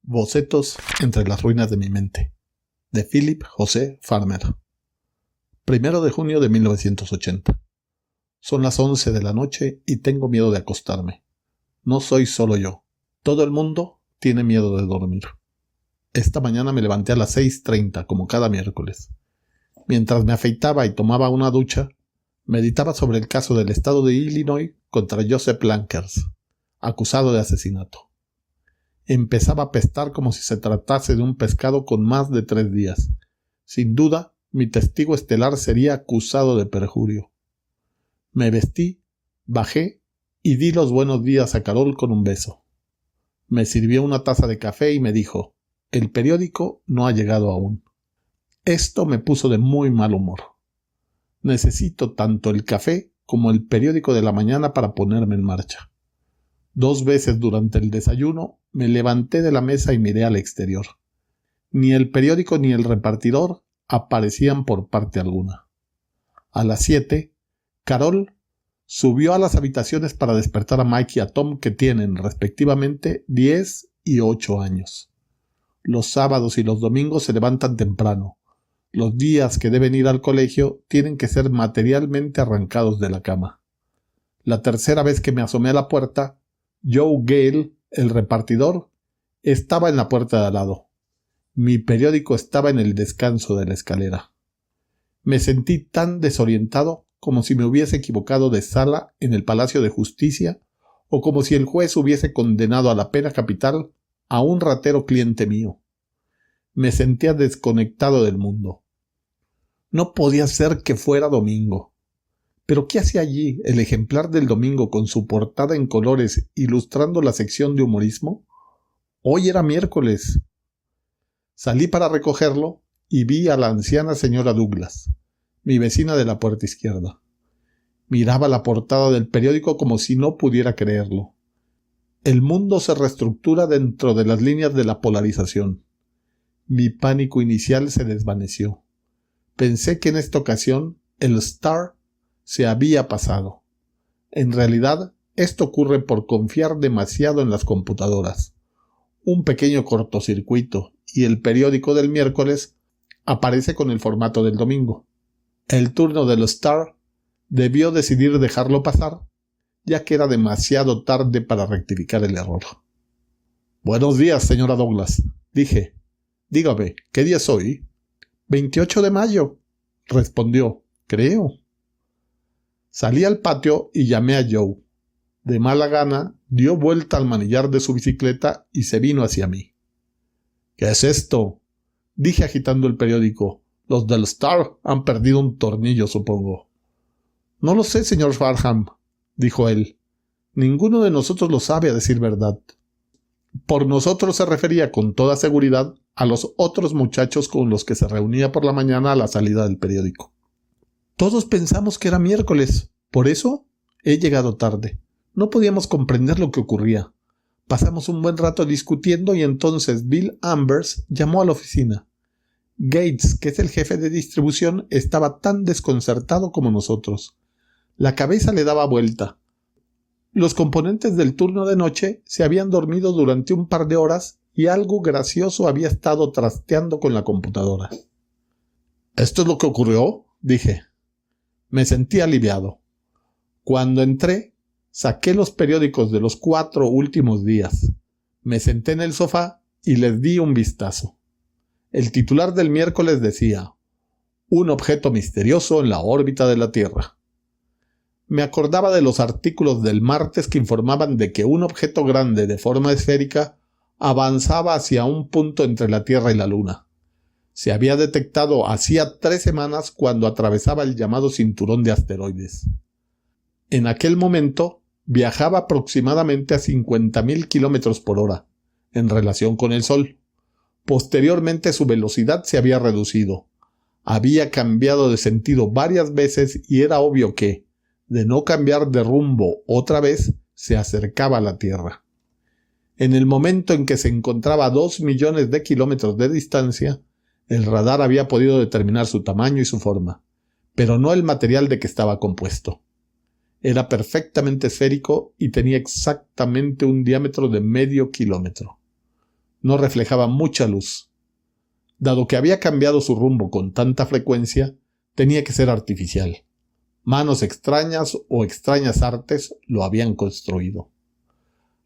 Bocetos entre las ruinas de mi mente, de Philip José Farmer. 1 de junio de 1980. Son las 11 de la noche y tengo miedo de acostarme. No soy solo yo. Todo el mundo tiene miedo de dormir. Esta mañana me levanté a las 6:30, como cada miércoles. Mientras me afeitaba y tomaba una ducha, meditaba sobre el caso del estado de Illinois contra Joseph Lankers, acusado de asesinato. Empezaba a apestar como si se tratase de un pescado con más de 3 días. Sin duda, mi testigo estelar sería acusado de perjurio. Me vestí, bajé y di los buenos días a Carol con un beso. Me sirvió una taza de café y me dijo: «El periódico no ha llegado aún». Esto me puso de muy mal humor. Necesito tanto el café como el periódico de la mañana para ponerme en marcha. 2 veces durante el desayuno me levanté de la mesa y miré al exterior. Ni el periódico ni el repartidor aparecían por parte alguna. A las 7, Carol subió a las habitaciones para despertar a Mike y a Tom, que tienen, respectivamente, 10 y 8 años. Los sábados y los domingos se levantan temprano. Los días que deben ir al colegio tienen que ser materialmente arrancados de la cama. La tercera vez que me asomé a la puerta, Joe Gale, el repartidor, estaba en la puerta de al lado. Mi periódico estaba en el descanso de la escalera. Me sentí tan desorientado como si me hubiese equivocado de sala en el Palacio de Justicia o como si el juez hubiese condenado a la pena capital a un ratero cliente mío. Me sentía desconectado del mundo. No podía ser que fuera domingo. ¿Pero qué hacía allí el ejemplar del domingo con su portada en colores ilustrando la sección de humorismo? Hoy era miércoles. Salí para recogerlo y vi a la anciana señora Douglas, mi vecina de la puerta izquierda. Miraba la portada del periódico como si no pudiera creerlo. El mundo se reestructura dentro de las líneas de la polarización. Mi pánico inicial se desvaneció. Pensé que en esta ocasión el Star se había pasado. En realidad, esto ocurre por confiar demasiado en las computadoras. Un pequeño cortocircuito y el periódico del miércoles aparece con el formato del domingo. El turno del Star debió decidir dejarlo pasar, ya que era demasiado tarde para rectificar el error. «Buenos días, señora Douglas», dije. «Dígame, ¿qué día es hoy?» «28 de mayo», respondió. «Creo». Salí al patio y llamé a Joe. De mala gana, dio vuelta al manillar de su bicicleta y se vino hacia mí. «¿Qué es esto?», dije agitando el periódico. «Los del Star han perdido un tornillo, supongo». «No lo sé, señor Farham», dijo él. «Ninguno de nosotros lo sabe, a decir verdad». Por nosotros se refería con toda seguridad a los otros muchachos con los que se reunía por la mañana a la salida del periódico. «Todos pensamos que era miércoles, por eso he llegado tarde. No podíamos comprender lo que ocurría. Pasamos un buen rato discutiendo y entonces Bill Ambers llamó a la oficina. Gates, que es el jefe de distribución, estaba tan desconcertado como nosotros. La cabeza le daba vuelta. Los componentes del turno de noche se habían dormido durante un par de horas y algo gracioso había estado trasteando con la computadora. «¿Esto es lo que ocurrió?», dije. Me sentí aliviado. Cuando entré, saqué los periódicos de los 4 últimos días. Me senté en el sofá y les di un vistazo. El titular del miércoles decía: «Un objeto misterioso en la órbita de la Tierra». Me acordaba de los artículos del martes que informaban de que un objeto grande de forma esférica avanzaba hacia un punto entre la Tierra y la Luna. Se había detectado hacía 3 semanas cuando atravesaba el llamado cinturón de asteroides. En aquel momento viajaba aproximadamente a 50.000 kilómetros por hora, en relación con el Sol. Posteriormente su velocidad se había reducido. Había cambiado de sentido varias veces y era obvio que, de no cambiar de rumbo otra vez, se acercaba a la Tierra. En el momento en que se encontraba a 2 millones de kilómetros de distancia, el radar había podido determinar su tamaño y su forma, pero no el material de que estaba compuesto. Era perfectamente esférico y tenía exactamente un diámetro de medio kilómetro. no reflejaba mucha luz. Dado que había cambiado su rumbo con tanta frecuencia, tenía que ser artificial. Manos extrañas o extrañas artes lo habían construido.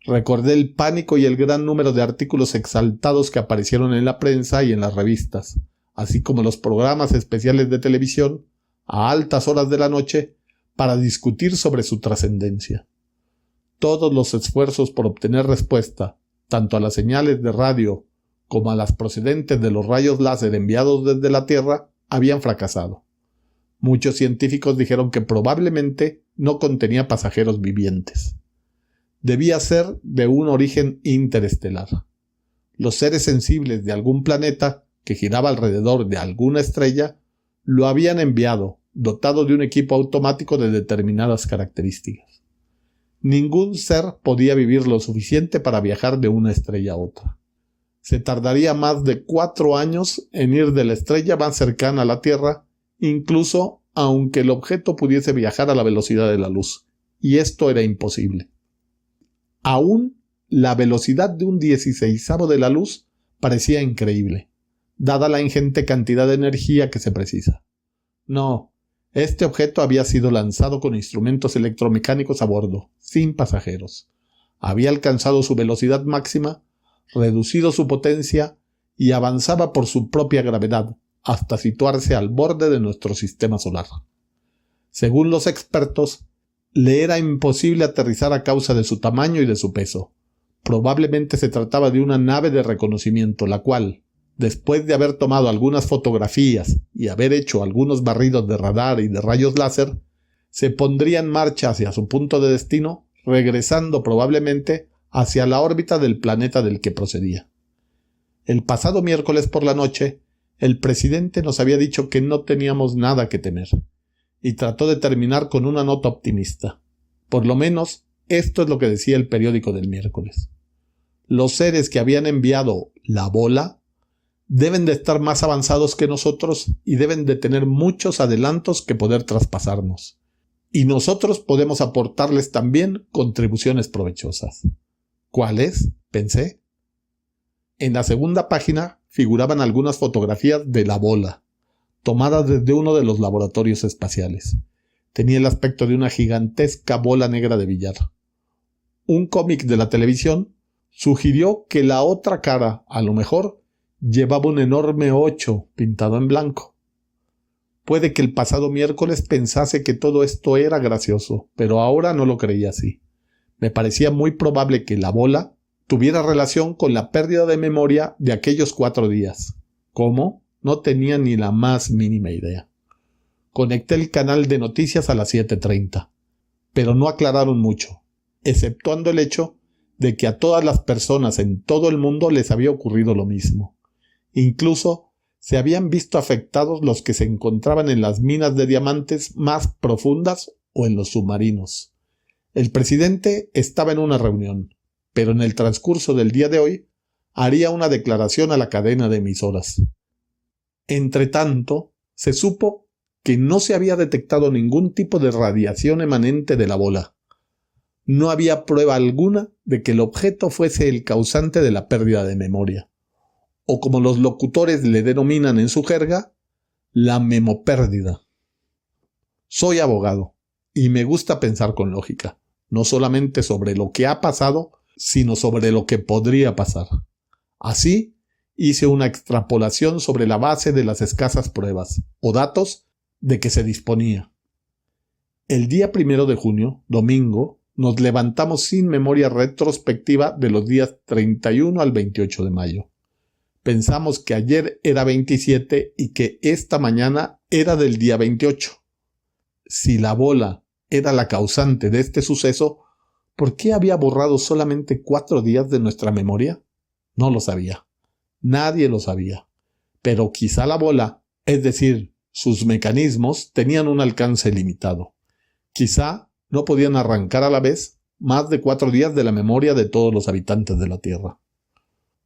Recordé el pánico y el gran número de artículos exaltados que aparecieron en la prensa y en las revistas, así como los programas especiales de televisión, a altas horas de la noche, para discutir sobre su trascendencia. Todos los esfuerzos por obtener respuesta, tanto a las señales de radio como a las procedentes de los rayos láser enviados desde la Tierra, habían fracasado. Muchos científicos dijeron que probablemente no contenía pasajeros vivientes. Debía ser de un origen interestelar. Los seres sensibles de algún planeta que giraba alrededor de alguna estrella lo habían enviado, dotado de un equipo automático de determinadas características. Ningún ser podía vivir lo suficiente para viajar de una estrella a otra. Se tardaría más de 4 años en ir de la estrella más cercana a la Tierra, incluso aunque el objeto pudiese viajar a la velocidad de la luz, y esto era imposible. Aún la velocidad de un 16avo de la luz parecía increíble, dada la ingente cantidad de energía que se precisa. No, este objeto había sido lanzado con instrumentos electromecánicos a bordo, sin pasajeros. Había alcanzado su velocidad máxima, reducido su potencia y avanzaba por su propia gravedad hasta situarse al borde de nuestro sistema solar. Según los expertos, le era imposible aterrizar a causa de su tamaño y de su peso. Probablemente se trataba de una nave de reconocimiento, la cual, después de haber tomado algunas fotografías y haber hecho algunos barridos de radar y de rayos láser, se pondría en marcha hacia su punto de destino, regresando probablemente hacia la órbita del planeta del que procedía. El pasado miércoles por la noche, el presidente nos había dicho que no teníamos nada que temer, y trató de terminar con una nota optimista. Por lo menos, esto es lo que decía el periódico del miércoles. Los seres que habían enviado la bola deben de estar más avanzados que nosotros y deben de tener muchos adelantos que poder traspasarnos. Y nosotros podemos aportarles también contribuciones provechosas. ¿Cuáles? Pensé. En la segunda página figuraban algunas fotografías de la bola, tomadas desde uno de los laboratorios espaciales. Tenía el aspecto de una gigantesca bola negra de billar. Un cómic de la televisión sugirió que la otra cara, a lo mejor, llevaba un enorme 8 pintado en blanco. Puede que el pasado miércoles pensase que todo esto era gracioso, pero ahora no lo creía así. Me parecía muy probable que la bola tuviera relación con la pérdida de memoria de aquellos 4 días. ¿Cómo? No tenía ni la más mínima idea. Conecté el canal de noticias a las 7:30, pero no aclararon mucho, exceptuando el hecho de que a todas las personas en todo el mundo les había ocurrido lo mismo. Incluso se habían visto afectados los que se encontraban en las minas de diamantes más profundas o en los submarinos. El presidente estaba en una reunión, pero en el transcurso del día de hoy haría una declaración a la cadena de emisoras. Entretanto, se supo que no se había detectado ningún tipo de radiación emanente de la bola. No había prueba alguna de que el objeto fuese el causante de la pérdida de memoria, o como los locutores le denominan en su jerga, la memopérdida. Soy abogado, y me gusta pensar con lógica, no solamente sobre lo que ha pasado, sino sobre lo que podría pasar. Así, hice una extrapolación sobre la base de las escasas pruebas, o datos, de que se disponía. El día 1 de junio, domingo, nos levantamos sin memoria retrospectiva de los días 31 al 28 de mayo. Pensamos que ayer era 27 y que esta mañana era del día 28. Si la bola era la causante de este suceso, ¿por qué había borrado solamente 4 días de nuestra memoria? No lo sabía. Nadie lo sabía. Pero quizá la bola, es decir, sus mecanismos, tenían un alcance limitado. Quizá no podían arrancar a la vez más de 4 días de la memoria de todos los habitantes de la Tierra.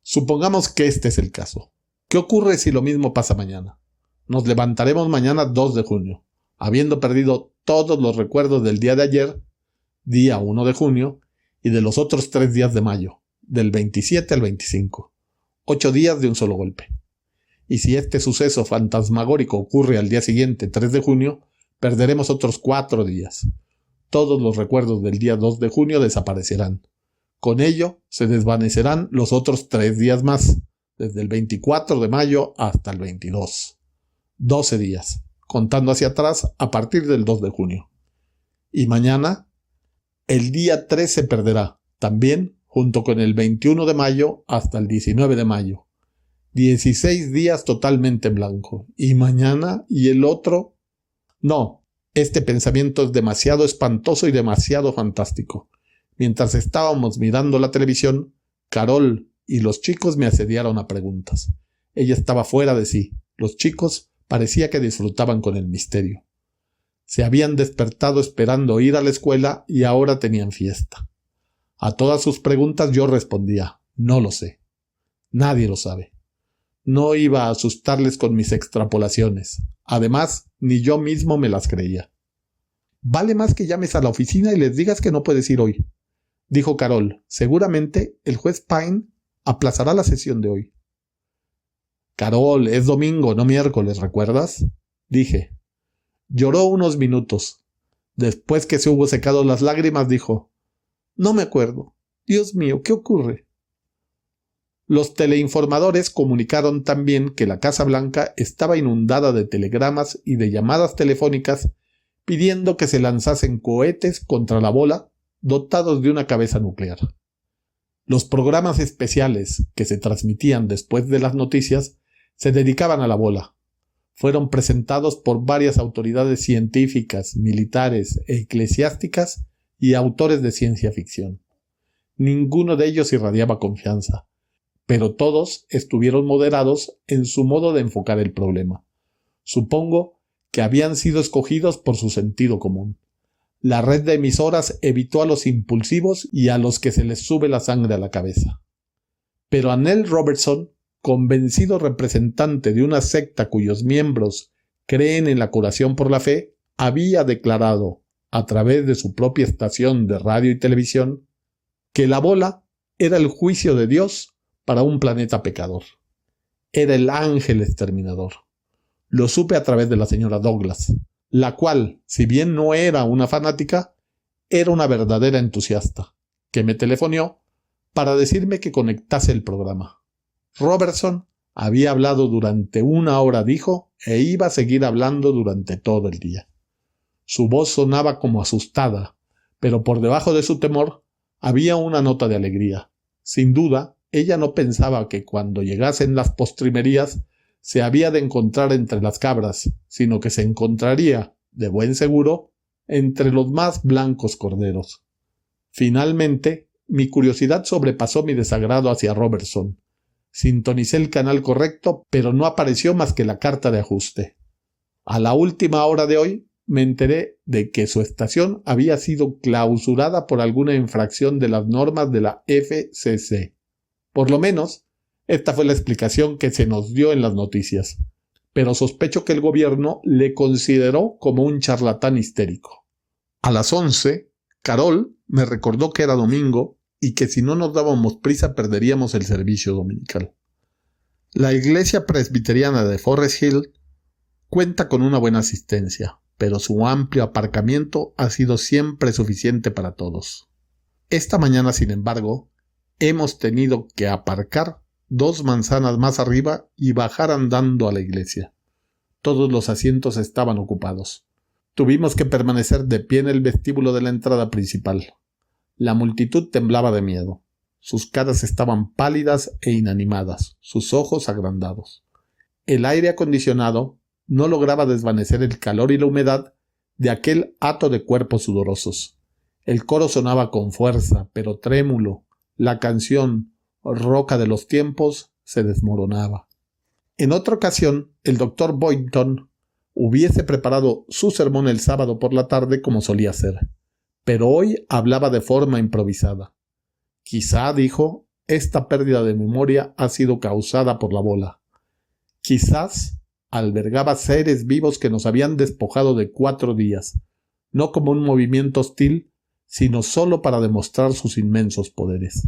Supongamos que este es el caso. ¿Qué ocurre si lo mismo pasa mañana? Nos levantaremos mañana 2 de junio, habiendo perdido todos los recuerdos del día de ayer, día 1 de junio, y de los otros 3 días de mayo, del 27 al 25. 8 días de un solo golpe. Y si este suceso fantasmagórico ocurre al día siguiente, 3 de junio, perderemos otros 4 días. Todos los recuerdos del día 2 de junio desaparecerán. Con ello se desvanecerán los otros 3 días más, desde el 24 de mayo hasta el 22. 12 días, contando hacia atrás a partir del 2 de junio. Y mañana, el día 3 se perderá, también junto con el 21 de mayo hasta el 19 de mayo. 16 días totalmente en blanco. ¿Y mañana? ¿Y el otro? No, este pensamiento es demasiado espantoso y demasiado fantástico. Mientras estábamos mirando la televisión, Carol y los chicos me asediaron a preguntas. Ella estaba fuera de sí. Los chicos parecía que disfrutaban con el misterio. Se habían despertado esperando ir a la escuela y ahora tenían fiesta. A todas sus preguntas yo respondía, no lo sé. Nadie lo sabe. No iba a asustarles con mis extrapolaciones. Además, ni yo mismo me las creía. Vale más que llames a la oficina y les digas que no puedes ir hoy, dijo Carol. Seguramente el juez Pine aplazará la sesión de hoy. Carol, es domingo, no miércoles, ¿recuerdas? Dije. Lloró unos minutos. Después que se hubo secado las lágrimas, dijo, no me acuerdo. Dios mío, ¿qué ocurre? Los teleinformadores comunicaron también que la Casa Blanca estaba inundada de telegramas y de llamadas telefónicas pidiendo que se lanzasen cohetes contra la bola dotados de una cabeza nuclear. Los programas especiales que se transmitían después de las noticias se dedicaban a la bola. Fueron presentados por varias autoridades científicas, militares e eclesiásticas y autores de ciencia ficción. Ninguno de ellos irradiaba confianza, pero todos estuvieron moderados en su modo de enfocar el problema. Supongo que habían sido escogidos por su sentido común. La red de emisoras evitó a los impulsivos y a los que se les sube la sangre a la cabeza. Pero a Nell Robertson, convencido representante de una secta cuyos miembros creen en la curación por la fe, había declarado, a través de su propia estación de radio y televisión, que la bola era el juicio de Dios para un planeta pecador. Era el ángel exterminador. Lo supe a través de la señora Douglas, la cual, si bien no era una fanática, era una verdadera entusiasta, que me telefonió para decirme que conectase el programa. Robertson había hablado durante 1 hora, dijo, e iba a seguir hablando durante todo el día. Su voz sonaba como asustada, pero por debajo de su temor había una nota de alegría. Sin duda, ella no pensaba que cuando llegasen las postrimerías se había de encontrar entre las cabras, sino que se encontraría, de buen seguro, entre los más blancos corderos. Finalmente, mi curiosidad sobrepasó mi desagrado hacia Robertson. Sintonicé el canal correcto, pero no apareció más que la carta de ajuste. A la última hora de hoy, me enteré de que su estación había sido clausurada por alguna infracción de las normas de la FCC. Por lo menos, esta fue la explicación que se nos dio en las noticias, pero sospecho que el gobierno le consideró como un charlatán histérico. A las 11, Carol me recordó que era domingo y que si no nos dábamos prisa perderíamos el servicio dominical. La iglesia presbiteriana de Forest Hill cuenta con una buena asistencia, pero su amplio aparcamiento ha sido siempre suficiente para todos. Esta mañana, sin embargo, hemos tenido que aparcar 2 manzanas más arriba y bajar andando a la iglesia. Todos los asientos estaban ocupados. Tuvimos que permanecer de pie en el vestíbulo de la entrada principal. La multitud temblaba de miedo. Sus caras estaban pálidas e inanimadas, sus ojos agrandados. El aire acondicionado no lograba desvanecer el calor y la humedad de aquel hato de cuerpos sudorosos. El coro sonaba con fuerza, pero trémulo. La canción, Roca de los tiempos, se desmoronaba. En otra ocasión, el doctor Boynton hubiese preparado su sermón el sábado por la tarde como solía hacer, pero hoy hablaba de forma improvisada. Quizá, dijo, esta pérdida de memoria ha sido causada por la bola. Quizás albergaba seres vivos que nos habían despojado de 4 días, no como un movimiento hostil, sino solo para demostrar sus inmensos poderes.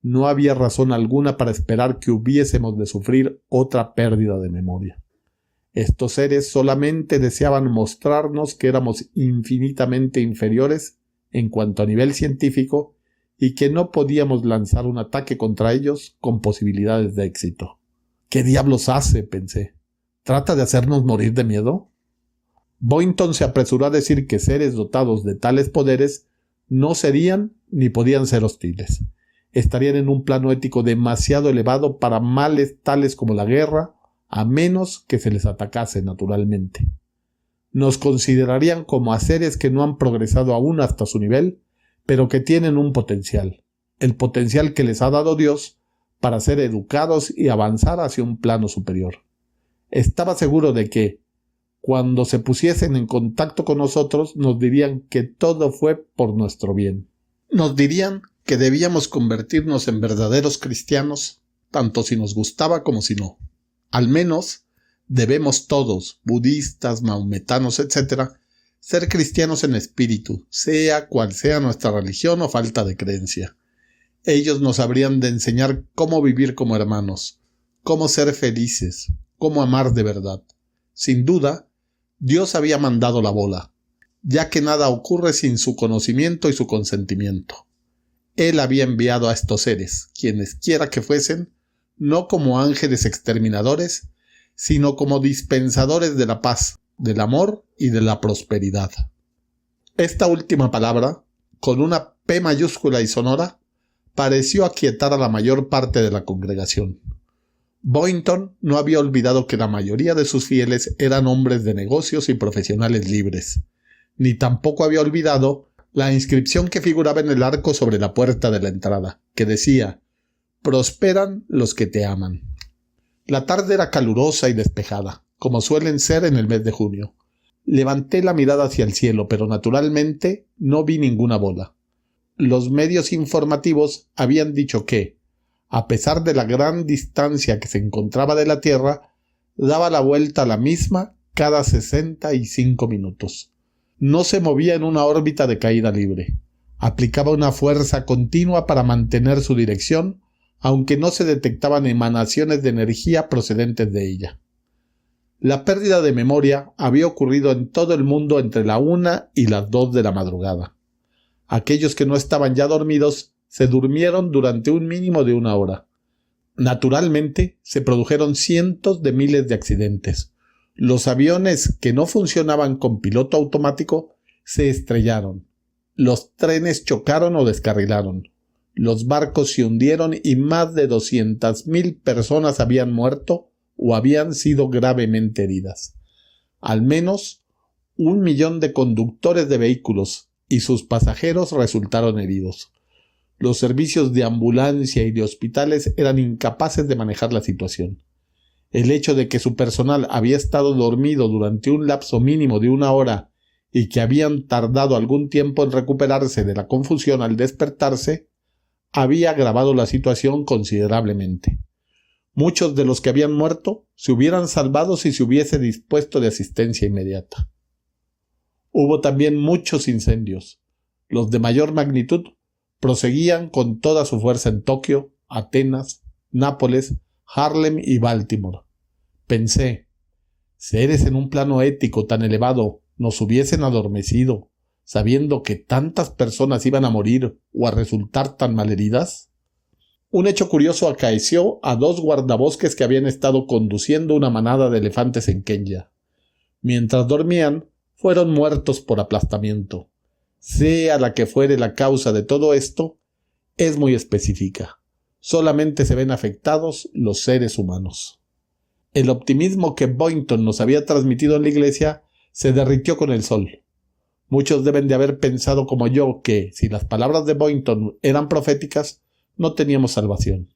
no había razón alguna para esperar que hubiésemos de sufrir otra pérdida de memoria. Estos seres solamente deseaban mostrarnos que éramos infinitamente inferiores en cuanto a nivel científico y que no podíamos lanzar un ataque contra ellos con posibilidades de éxito. ¿Qué diablos hace?, pensé. ¿Trata de hacernos morir de miedo? Boynton se apresuró a decir que seres dotados de tales poderes no serían ni podían ser hostiles. Estarían en un plano ético demasiado elevado para males tales como la guerra, a menos que se les atacase naturalmente. Nos considerarían como a seres que no han progresado aún hasta su nivel, pero que tienen un potencial, el potencial que les ha dado Dios para ser educados y avanzar hacia un plano superior. Estaba seguro de que, cuando se pusiesen en contacto con nosotros, nos dirían que todo fue por nuestro bien. Nos dirían que debíamos convertirnos en verdaderos cristianos, tanto si nos gustaba como si no. Al menos debemos todos, budistas, maometanos, etc., ser cristianos en espíritu, sea cual sea nuestra religión o falta de creencia. Ellos nos habrían de enseñar cómo vivir como hermanos, cómo ser felices, cómo amar de verdad. Sin duda, Dios había mandado la bola, ya que nada ocurre sin su conocimiento y su consentimiento. Él había enviado a estos seres, quienes quiera que fuesen, no como ángeles exterminadores, sino como dispensadores de la paz, del amor y de la prosperidad. Esta última palabra, con una P mayúscula y sonora, pareció aquietar a la mayor parte de la congregación. Boynton no había olvidado que la mayoría de sus fieles eran hombres de negocios y profesionales libres, ni tampoco había olvidado la inscripción que figuraba en el arco sobre la puerta de la entrada, que decía: «Prosperan los que te aman». La tarde era calurosa y despejada, como suelen ser en el mes de junio. Levanté la mirada hacia el cielo, pero naturalmente no vi ninguna bola. Los medios informativos habían dicho que, a pesar de la gran distancia que se encontraba de la Tierra, daba la vuelta a la misma cada 65 minutos. No se movía en una órbita de caída libre. Aplicaba una fuerza continua para mantener su dirección, aunque no se detectaban emanaciones de energía procedentes de ella. La pérdida de memoria había ocurrido en todo el mundo entre la 1 y las 2 de la madrugada. Aquellos que no estaban ya dormidos se durmieron durante un mínimo de 1 hora. Naturalmente, se produjeron cientos de miles de accidentes. Los aviones que no funcionaban con piloto automático se estrellaron. Los trenes chocaron o descarrilaron. Los barcos se hundieron y más de 200,000 personas habían muerto o habían sido gravemente heridas. Al menos 1,000,000 de conductores de vehículos y sus pasajeros resultaron heridos. Los servicios de ambulancia y de hospitales eran incapaces de manejar la situación. El hecho de que su personal había estado dormido durante un lapso mínimo de 1 hora y que habían tardado algún tiempo en recuperarse de la confusión al despertarse, había agravado la situación considerablemente. Muchos de los que habían muerto se hubieran salvado si se hubiese dispuesto de asistencia inmediata. Hubo también muchos incendios. Los de mayor magnitud proseguían con toda su fuerza en Tokio, Atenas, Nápoles, Harlem y Baltimore. Pensé, seres en un plano ético tan elevado nos hubiesen adormecido, sabiendo que tantas personas iban a morir o a resultar tan malheridas. Un hecho curioso acaeció a 2 guardabosques que habían estado conduciendo una manada de elefantes en Kenia. Mientras dormían, fueron muertos por aplastamiento. Sea la que fuere la causa de todo esto, es muy específica. Solamente se ven afectados los seres humanos. El optimismo que Boynton nos había transmitido en la iglesia se derritió con el sol. Muchos deben de haber pensado como yo que, si las palabras de Boynton eran proféticas, no teníamos salvación.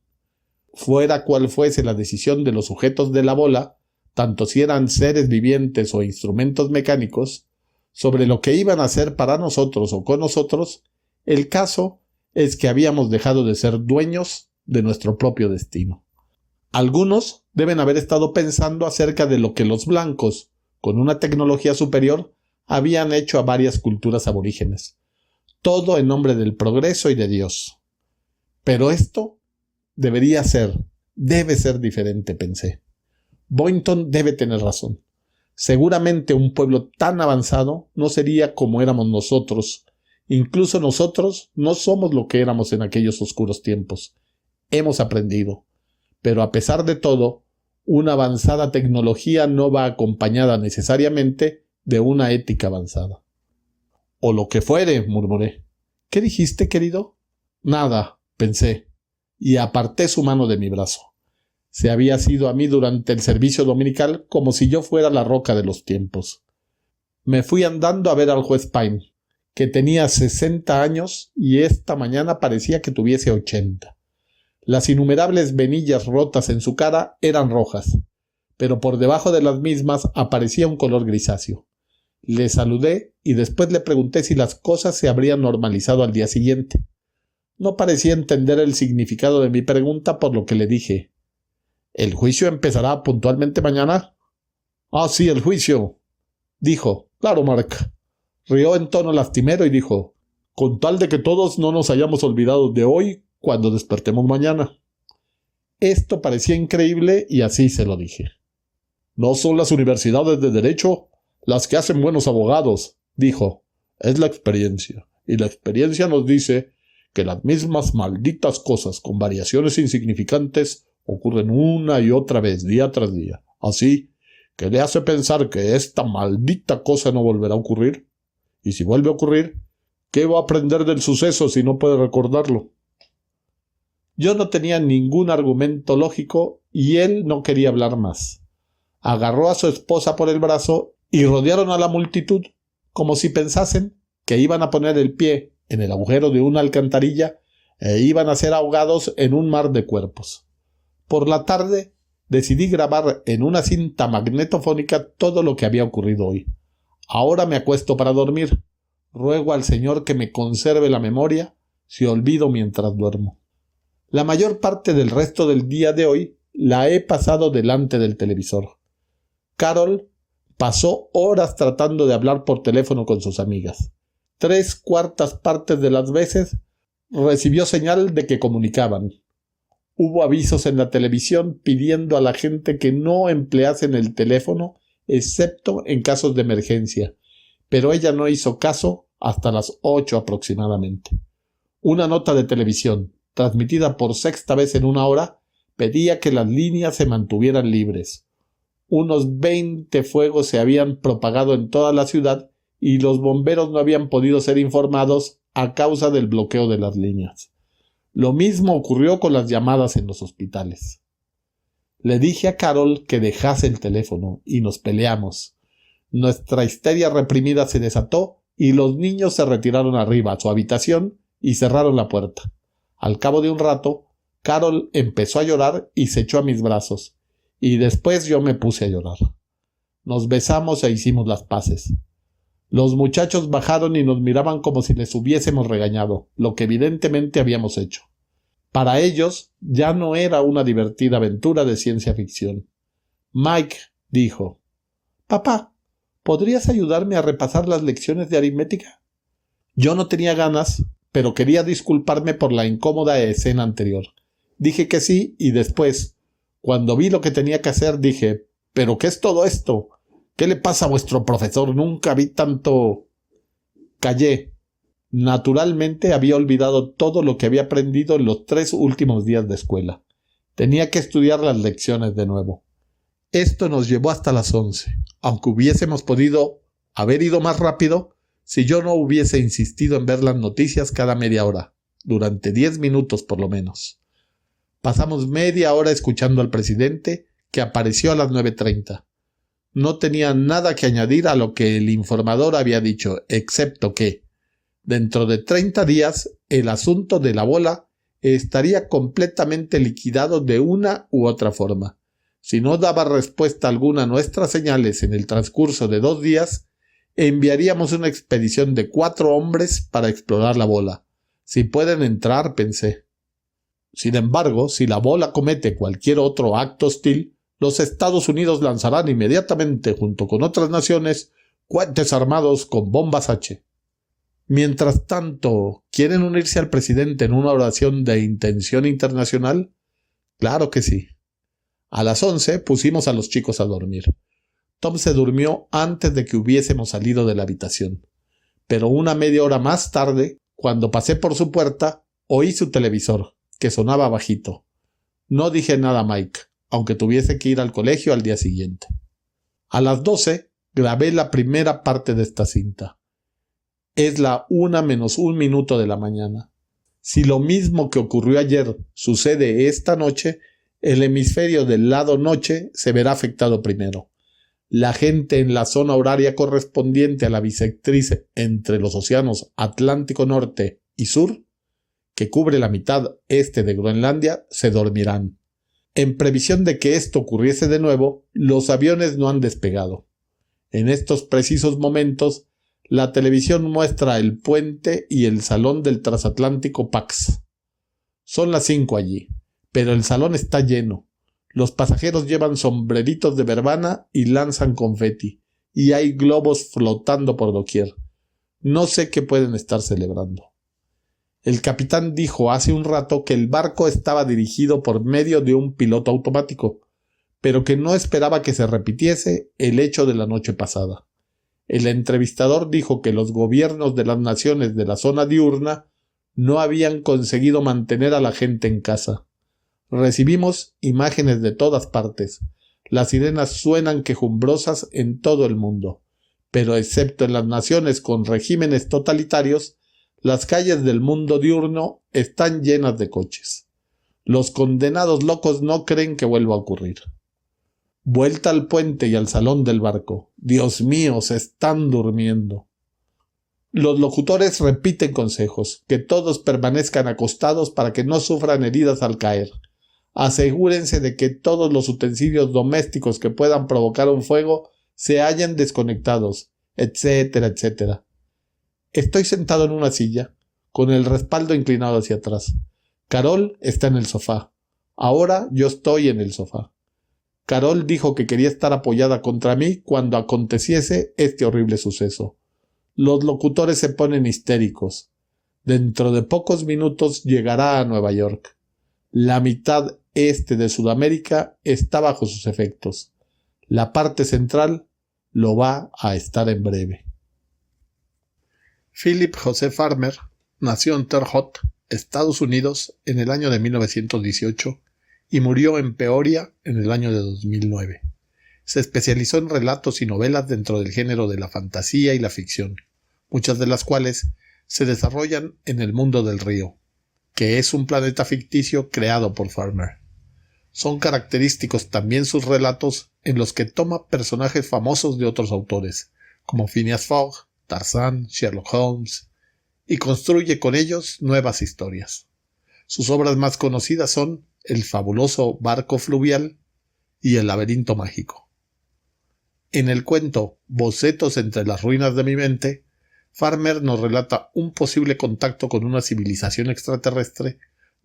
Fuera cual fuese la decisión de los sujetos de la bola, tanto si eran seres vivientes o instrumentos mecánicos, sobre lo que iban a hacer para nosotros o con nosotros, el caso es que habíamos dejado de ser dueños de nuestro propio destino. Algunos deben haber estado pensando acerca de lo que los blancos, con una tecnología superior, habían hecho a varias culturas aborígenes. Todo en nombre del progreso y de Dios. Pero esto Debe ser diferente, pensé. Boynton debe tener razón. Seguramente un pueblo tan avanzado no sería como éramos nosotros. Incluso nosotros no somos lo que éramos en aquellos oscuros tiempos. Hemos aprendido. Pero a pesar de todo, una avanzada tecnología no va acompañada necesariamente de una ética avanzada. O lo que fuere, murmuré. ¿Qué dijiste, querido? Nada, pensé, y aparté su mano de mi brazo. Se había sido a mí durante el servicio dominical como si yo fuera la roca de los tiempos. Me fui andando a ver al juez Pine, que tenía 60 años y esta mañana parecía que tuviese 80. Las innumerables venillas rotas en su cara eran rojas, pero por debajo de las mismas aparecía un color grisáceo. Le saludé y después le pregunté si las cosas se habrían normalizado al día siguiente. No parecía entender el significado de mi pregunta, por lo que le dije: ¿El juicio empezará puntualmente mañana? Ah, sí, el juicio, dijo. Claro, Mark. Rió en tono lastimero y dijo: con tal de que todos no nos hayamos olvidado de hoy cuando despertemos mañana. Esto parecía increíble y así se lo dije. No son las universidades de derecho las que hacen buenos abogados, dijo. Es la experiencia. Y la experiencia nos dice que las mismas malditas cosas con variaciones insignificantes ocurren una y otra vez, día tras día. Así que le hace pensar que esta maldita cosa no volverá a ocurrir. Y si vuelve a ocurrir, ¿qué va a aprender del suceso si no puede recordarlo? Yo no tenía ningún argumento lógico y él no quería hablar más. Agarró a su esposa por el brazo y rodearon a la multitud como si pensasen que iban a poner el pie en el agujero de una alcantarilla e iban a ser ahogados en un mar de cuerpos. Por la tarde decidí grabar en una cinta magnetofónica todo lo que había ocurrido hoy. Ahora me acuesto para dormir. Ruego al Señor que me conserve la memoria si olvido mientras duermo. La mayor parte del resto del día de hoy la he pasado delante del televisor. Carol pasó horas tratando de hablar por teléfono con sus amigas. 3/4 partes de las veces recibió señal de que comunicaban. Hubo avisos en la televisión pidiendo a la gente que no empleasen el teléfono excepto en casos de emergencia, pero ella no hizo caso hasta las 8 aproximadamente. Una nota de televisión, transmitida por 6ª vez en una hora, pedía que las líneas se mantuvieran libres. Unos 20 fuegos se habían propagado en toda la ciudad y los bomberos no habían podido ser informados a causa del bloqueo de las líneas. Lo mismo ocurrió con las llamadas en los hospitales. Le dije a Carol que dejase el teléfono y nos peleamos. Nuestra histeria reprimida se desató y los niños se retiraron arriba a su habitación y cerraron la puerta. Al cabo de un rato, Carol empezó a llorar y se echó a mis brazos, y después yo me puse a llorar. Nos besamos e hicimos las paces. Los muchachos bajaron y nos miraban como si les hubiésemos regañado, lo que evidentemente habíamos hecho. Para ellos ya no era una divertida aventura de ciencia ficción. Mike dijo: «Papá, ¿podrías ayudarme a repasar las lecciones de aritmética?» Yo no tenía ganas, pero quería disculparme por la incómoda escena anterior. Dije que sí y después, cuando vi lo que tenía que hacer, dije: «¿Pero qué es todo esto? ¿Qué le pasa a vuestro profesor? Nunca vi tanto...». Callé. Naturalmente había olvidado todo lo que había aprendido en los 3 últimos días de escuela. Tenía que estudiar las lecciones de nuevo. Esto nos llevó hasta las 11, aunque hubiésemos podido haber ido más rápido si yo no hubiese insistido en ver las noticias cada media hora, durante 10 minutos por lo menos. Pasamos media hora escuchando al presidente, que apareció a las 9:30. No tenía nada que añadir a lo que el informador había dicho, excepto que, dentro de 30 días, el asunto de la bola estaría completamente liquidado de una u otra forma. Si no daba respuesta alguna a nuestras señales en el transcurso de 2 días, enviaríamos una expedición de 4 hombres para explorar la bola. Si pueden entrar, pensé. Sin embargo, si la bola comete cualquier otro acto hostil, los Estados Unidos lanzarán inmediatamente, junto con otras naciones, cohetes armados con bombas H. Mientras tanto, ¿quieren unirse al presidente en una oración de intención internacional? Claro que sí. A las 11 pusimos a los chicos a dormir. Tom se durmió antes de que hubiésemos salido de la habitación. Pero una media hora más tarde, cuando pasé por su puerta, oí su televisor, que sonaba bajito. No dije nada a Mike, aunque tuviese que ir al colegio al día siguiente. A las 12 grabé la primera parte de esta cinta. Es la 1:01 de la mañana. Si lo mismo que ocurrió ayer sucede esta noche, el hemisferio del lado noche se verá afectado primero. La gente en la zona horaria correspondiente a la bisectriz entre los océanos Atlántico Norte y Sur, que cubre la mitad este de Groenlandia, se dormirán. En previsión de que esto ocurriese de nuevo, los aviones no han despegado. En estos precisos momentos, la televisión muestra el puente y el salón del transatlántico Pax. Son las 5 allí, pero el salón está lleno. Los pasajeros llevan sombreritos de verbena y lanzan confeti, y hay globos flotando por doquier. No sé qué pueden estar celebrando. El capitán dijo hace un rato que el barco estaba dirigido por medio de un piloto automático, pero que no esperaba que se repitiese el hecho de la noche pasada. El entrevistador dijo que los gobiernos de las naciones de la zona diurna no habían conseguido mantener a la gente en casa. Recibimos imágenes de todas partes. Las sirenas suenan quejumbrosas en todo el mundo, pero excepto en las naciones con regímenes totalitarios, las calles del mundo diurno están llenas de coches. Los condenados locos no creen que vuelva a ocurrir. Vuelta al puente y al salón del barco. Dios mío, se están durmiendo. Los locutores repiten consejos, que todos permanezcan acostados para que no sufran heridas al caer. Asegúrense de que todos los utensilios domésticos que puedan provocar un fuego se hallen desconectados, etcétera, etcétera. Estoy sentado en una silla, con el respaldo inclinado hacia atrás. Carol está en el sofá. Ahora yo estoy en el sofá. Carol dijo que quería estar apoyada contra mí cuando aconteciese este horrible suceso. Los locutores se ponen histéricos. Dentro de pocos minutos llegará a Nueva York. La mitad este de Sudamérica está bajo sus efectos. La parte central lo va a estar en breve. Philip José Farmer nació en Terre Haute, Estados Unidos, en el año de 1918 y murió en Peoria en el año de 2009. Se especializó en relatos y novelas dentro del género de la fantasía y la ficción, muchas de las cuales se desarrollan en el mundo del río, que es un planeta ficticio creado por Farmer. Son característicos también sus relatos en los que toma personajes famosos de otros autores, como Phineas Fogg, Tarzán, Sherlock Holmes, y construye con ellos nuevas historias. Sus obras más conocidas son El fabuloso barco fluvial y El laberinto mágico. En el cuento Bocetos entre las ruinas de mi mente, Farmer nos relata un posible contacto con una civilización extraterrestre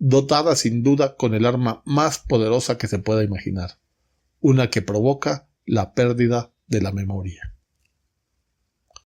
dotada sin duda con el arma más poderosa que se pueda imaginar, una que provoca la pérdida de la memoria.